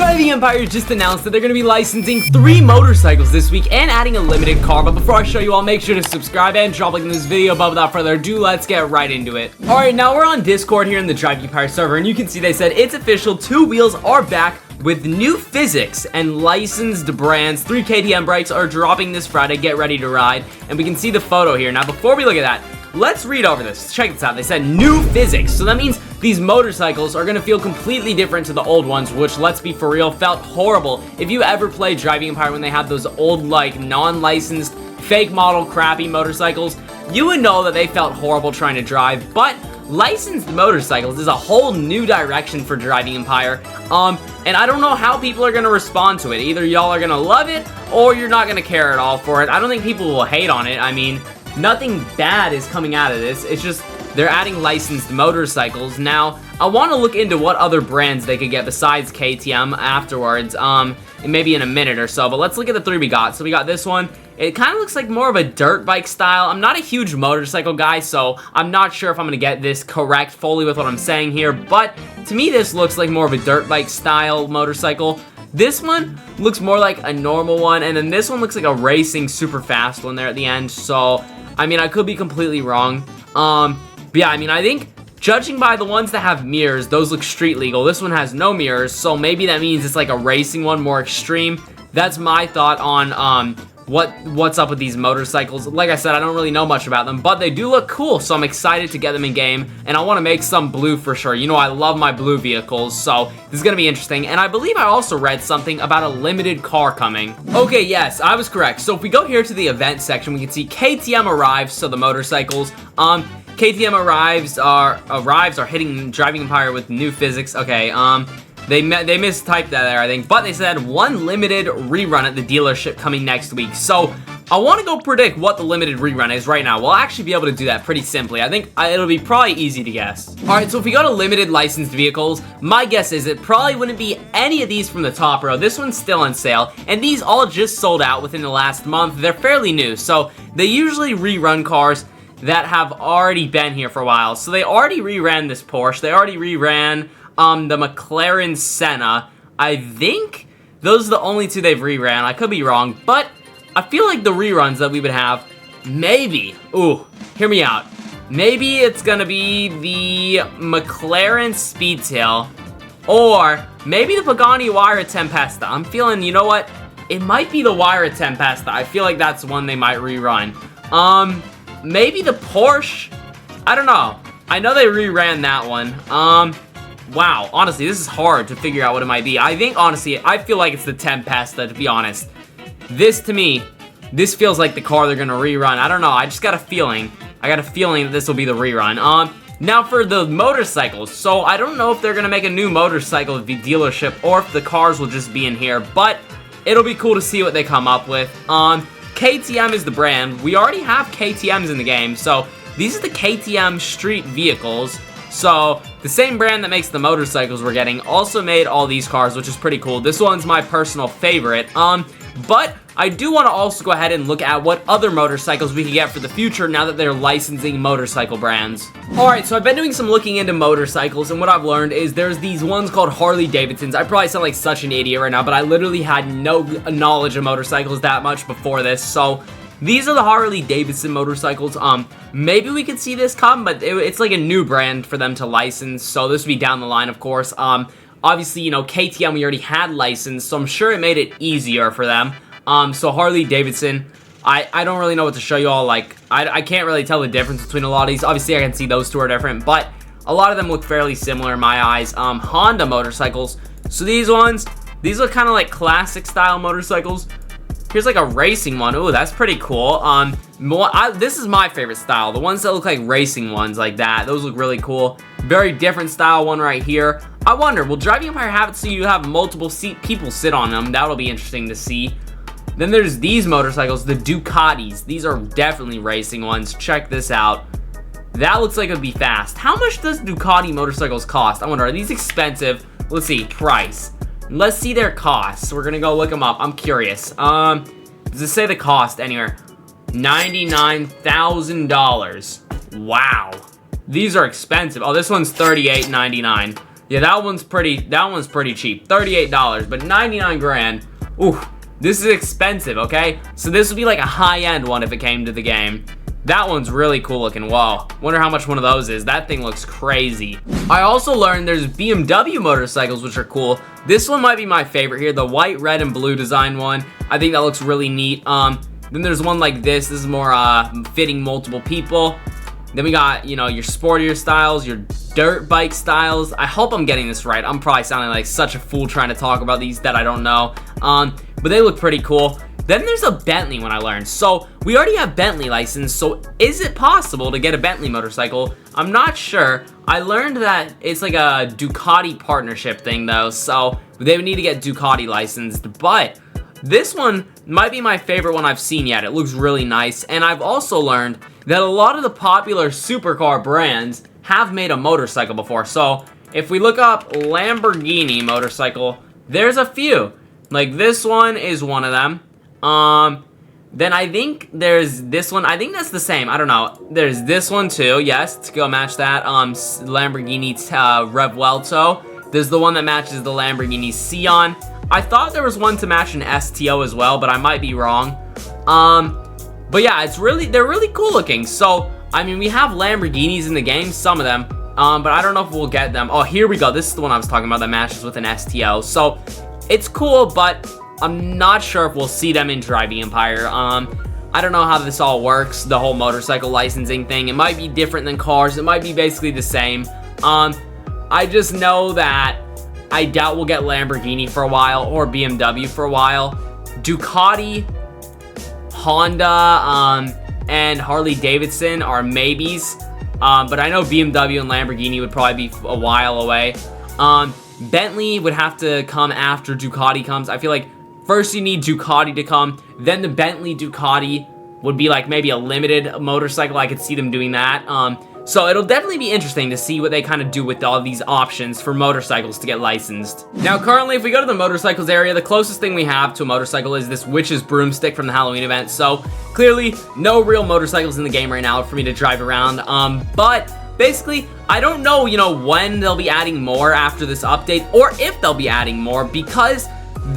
Driving Empire just announced that they're going to be licensing 3 motorcycles this week and adding a limited car. But before I show you all, make sure to subscribe and drop a like in this video. But without further ado, let's get right into it. Alright, now we're on Discord here in the Driving Empire server, and you can see they said it's official. 2 Wheels are back with new physics and licensed brands. 3 KTM bikes are dropping this Friday. Get ready to ride. And we can see the photo here. Now, before we look at that, let's read over this. Check this out. They said new physics. So that means these motorcycles are going to feel completely different to the old ones, which, let's be for real, felt horrible. If you ever played Driving Empire when they had those old, like, non-licensed, fake model, crappy motorcycles, you would know that they felt horrible trying to drive. But licensed motorcycles is a whole new direction for Driving Empire. And I don't know how people are going to respond to it. Either y'all are going to love it, or you're not going to care at all for it. I don't think people will hate on it. I mean, nothing bad is coming out of this. It's just they're adding licensed motorcycles. Now, I want to look into what other brands they could get besides KTM afterwards, maybe in a minute or so. But let's look at the 3 we got. So we got this one. It kind of looks like more of a dirt bike style. I'm not a huge motorcycle guy, so I'm not sure if I'm going to get this correct fully with what I'm saying here. But to me, this looks like more of a dirt bike style motorcycle. This one looks more like a normal one, and then this one looks like a racing super fast one there at the end. So I mean, I could be completely wrong. But yeah, I mean, I think judging by the ones that have mirrors, those look street legal. This one has no mirrors, so maybe that means it's like a racing one, more extreme. That's my thought on what's up with these motorcycles. Like I said, I don't really know much about them, but they do look cool, so I'm excited to get them in game, and I want to make some blue for sure. You know, I love my blue vehicles, so this is going to be interesting. And I believe I also read something about a limited car coming. Okay, yes, I was correct. So if we go here to the event section, we can see KTM arrives, so the motorcycles. KTM arrives are hitting Driving Empire with new physics. Okay, They mistyped that there, I think, but they said 1 limited rerun at the dealership coming next week. So I want to go predict what the limited rerun is right now. We'll actually be able to do that pretty simply. I think it'll be probably easy to guess. Alright, so if we go to limited licensed vehicles, my guess is it probably wouldn't be any of these from the top row. This one's still on sale, and these all just sold out within the last month. They're fairly new, so they usually rerun cars that have already been here for a while. So they already reran this Porsche. They already reran the McLaren Senna. I think those are the only 2 they've reran. I could be wrong, but I feel like the reruns that we would have, maybe, ooh, hear me out. Maybe it's gonna be the McLaren Speedtail, or maybe the Pagani Huayra Tempesta. I'm feeling, you know what? It might be the Huayra Tempesta. I feel like that's one they might rerun. Maybe the Porsche. I don't know. I know they reran that one. Wow, honestly, this is hard to figure out what it might be. I think, honestly, I feel like it's the Tempesta, to be honest. This, to me, this feels like the car they're gonna rerun. I don't know, I just got a feeling. I got a feeling that this will be the rerun. Now for the motorcycles. So I don't know if they're gonna make a new motorcycle at the dealership or if the cars will just be in here, but it'll be cool to see what they come up with. KTM is the brand. We already have KTMs in the game, so these are the KTM street vehicles. So the same brand that makes the motorcycles we're getting also made all these cars, which is pretty cool. This one's my personal favorite. But I do want to also go ahead and look at what other motorcycles we can get for the future now that they're licensing motorcycle brands. Alright, so I've been doing some looking into motorcycles, and what I've learned is there's these ones called Harley Davidsons. I probably sound like such an idiot right now, but I literally had no knowledge of motorcycles that much before this, so these are the Harley Davidson motorcycles. Maybe we could see this come, but it's like a new brand for them to license, so this would be down the line, of course. Obviously, you know, KTM we already had licensed, so I'm sure it made it easier for them. So Harley Davidson, I don't really know what to show you all. Like, I can't really tell the difference between a lot of these. Obviously, I can see those 2 are different, but a lot of them look fairly similar in my eyes. Honda motorcycles. So these ones, these look kind of like classic style motorcycles. Here's like a racing one. Ooh, that's pretty cool. This is my favorite style. The ones that look like racing ones like that. Those look really cool. Very different style one right here. I wonder, will Driving Empire have it so you have multiple people sit on them? That'll be interesting to see. Then there's these motorcycles, the Ducatis. These are definitely racing ones. Check this out. That looks like it would be fast. How much does Ducati motorcycles cost? I wonder, are these expensive? Let's see, price. Let's see their costs. We're gonna go look them up. I'm curious. Does it say the cost anywhere? $99,000. Wow. These are expensive. Oh, this one's $38.99. Yeah, that one's pretty cheap. $38, but 99 grand. Ooh, this is expensive, okay? So this would be like a high-end one if it came to the game. That one's really cool looking. Wow. Wonder how much one of those is. That thing looks crazy. I also learned there's BMW motorcycles, which are cool. This one might be my favorite here. The white, red, and blue design one. I think that looks really neat. Then there's one like this. This is more fitting multiple people. Then we got, you know, your sportier styles, your dirt bike styles. I hope I'm getting this right. I'm probably sounding like such a fool trying to talk about these that I don't know. But they look pretty cool. Then there's a Bentley one I learned. So we already have Bentley license. So is it possible to get a Bentley motorcycle? I'm not sure. I learned that it's like a Ducati partnership thing though. So they would need to get Ducati licensed. But this one might be my favorite one I've seen yet. It looks really nice. And I've also learned that a lot of the popular supercar brands have made a motorcycle before. So if we look up Lamborghini motorcycle, there's a few. Like this one is one of them. Then I think there's this one. I think that's the same. I don't know. There's this one too. Yes, to go match that. Lamborghini Revuelto. There's the one that matches the Lamborghini Sion. I thought there was one to match an STO as well, but I might be wrong. But yeah, they're really cool looking. So, I mean, we have Lamborghinis in the game, some of them. But I don't know if we'll get them. Oh, here we go. This is the one I was talking about that matches with an STO. So, it's cool, but I'm not sure if we'll see them in Driving Empire. I don't know how this all works, the whole motorcycle licensing thing. It might be different than cars. It might be basically the same. I just know that I doubt we'll get Lamborghini for a while or BMW for a while. Ducati, Honda, and Harley Davidson are maybes. But I know BMW and Lamborghini would probably be a while away. Bentley would have to come after Ducati comes. I feel like first you need Ducati to come, then the Bentley Ducati would be like maybe a limited motorcycle. I could see them doing that. So it'll definitely be interesting to see what they kind of do with all these options for motorcycles to get licensed. Now currently, if we go to the motorcycles area, the closest thing we have to a motorcycle is this witch's broomstick from the Halloween event. So clearly no real motorcycles in the game right now for me to drive around. But basically, I don't know, you know, when they'll be adding more after this update or if they'll be adding more, because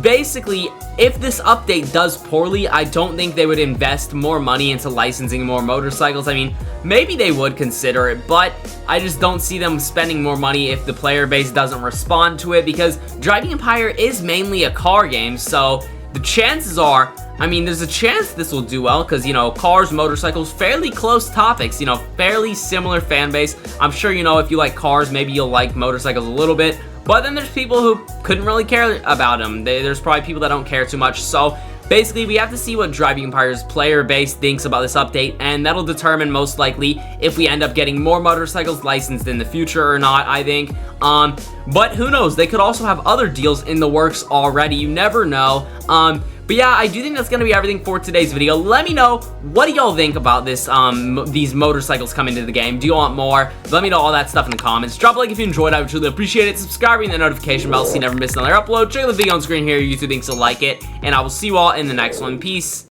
basically, if this update does poorly, I don't think they would invest more money into licensing more motorcycles. I mean, maybe they would consider it, but I just don't see them spending more money if the player base doesn't respond to it, because Driving Empire is mainly a car game, so the chances are, I mean, there's a chance this will do well, because, you know, cars, motorcycles, fairly close topics, you know, fairly similar fan base. I'm sure, you know, if you like cars, maybe you'll like motorcycles a little bit. But then there's people who couldn't really care about them. There's probably people that don't care too much. So basically, we have to see what Driving Empire's player base thinks about this update, and that'll determine most likely if we end up getting more motorcycles licensed in the future or not, I think. But who knows? They could also have other deals in the works already. You never know. But yeah, I do think that's going to be everything for today's video. Let me know, what do y'all think about this, these motorcycles coming to the game? Do you want more? Let me know all that stuff in the comments. Drop a like if you enjoyed. I would truly appreciate it. Subscribe, ring the notification bell so you never miss another upload. Check the video on screen here. YouTube thinks you'll like it. And I will see you all in the next one. Peace.